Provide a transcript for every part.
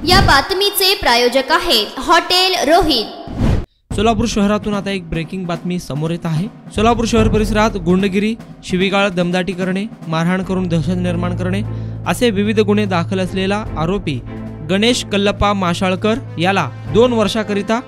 या बातमीचे प्रायोजक आहेत हॉटेल रोहित। सोलापूर शहरातून आता एक ब्रेकिंग बातमी समोर येत आहे। सोलापूर शहर परिसरात गुंडगिरी, शिवीगाळ, दमदाटी करणे, मारहाण करून दहशत निर्माण करणे असे विविध गुन्हे दाखल असलेला आरोपी गणेश कल्लप्पा माशाळकर याला 2 वर्षाकरिता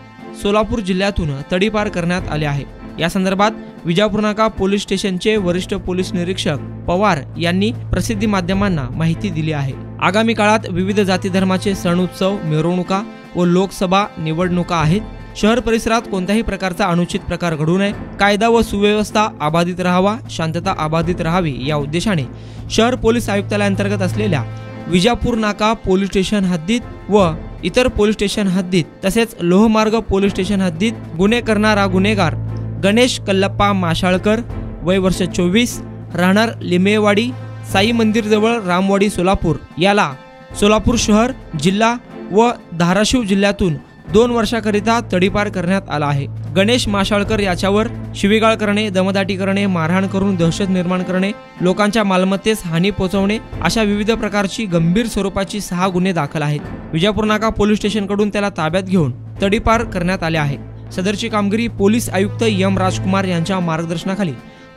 सोलापूर जिल्ह्यातून तडीपार करण्यात आले आहे। या संदर्भात विजापूर नाका पोलीस स्टेशनचे वरिष्ठ पोलीस निरीक्षक पवार यांनी प्रसिद्धी माध्यमांना माहिती दिली आहे। आगामी काळात विविध जाती धर्माचे सण उत्सव, मिरवणुका व लोकसभा निवडणुका आहेत। शहर परिसरात कोणत्याही प्रकारचा अनुचित प्रकार घडू नये, कायदा व सुव्यवस्था अबाधित राहावा, शांतता अबाधित राहावी या उद्देशाने शहर पोलीस आयुक्तालयाअंतर्गत असलेल्या विजापूर नाका पोलीस स्टेशन हद्दीत व इतर पोलीस स्टेशन हद्दीत तसेच लोहमार्ग पोलीस स्टेशन हद्दीत गुन्हे करणारा गुन्हेगार गणेश कल्लप्पा माशाळकर वय वर्ष 24 राहणार लिमेवाडी साई मंदिर जवळ रामवाडी सोलापूर याला सोलापूर शहर जिल्हा व धाराशिव जिल्ह्यातून 2 वर्षाकरिता तडीपार करण्यात आला आहे। गणेश माशाळकर याच्यावर शिवीगाळ करणे, दमदाटी करणे, मारहाण करून दहशत निर्माण करणे, लोकांच्या मालमत्तेस हानी पोहोचवणे अशा विविध प्रकारची गंभीर स्वरूपाची 6 गुन्हे दाखल आहेत। विजापूर नाका पोलीस स्टेशनकडून त्याला ताब्यात घेऊन तडीपार करण्यात आले आहे। सदरची कामगिरी पोलीस आयुक्त एम राजकुमार यांच्या मार्गदर्शनाखाली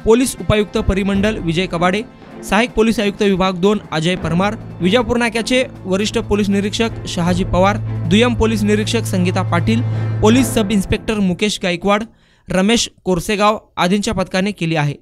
पोलीस उपायुक्त परिमंडल विजय कबाडे, सहाय्यक पोलीस आयुक्त विभाग 2 अजय परमार, विजापूर नाक्याचे वरिष्ठ पोलीस निरीक्षक शहाजी पवार, दुय्यम पोलीस निरीक्षक Sangeeta Patil, police sub inspector Mukesh Gaikwad, Ramesh Korsegaon आदींच्या पथकाने केली आहे।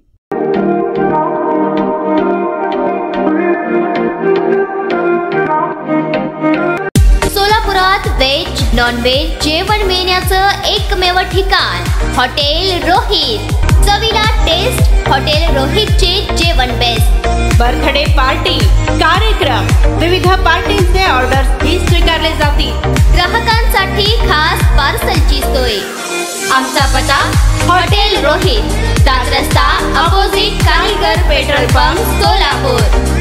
सोलापुरात व्हेज नॉन व्हेज जेवण मिळण्याचं एकमेव ठिकाण हॉटेल रोहित। चवीला टेस्ट हॉटेल रोहितचे जेवण बेस्ट। बर्थडे पार्टी, कार्यक्रम, विविध पार्टींचे ऑर्डर्स ही स्वीकारले जातील। ग्राहकांसाठी खास पार्सलची सोय। आमचा पत्ता हॉटेल रोहित, दात रस्ता अपोजिट कारीगर पेट्रोल पंप सोलापूर।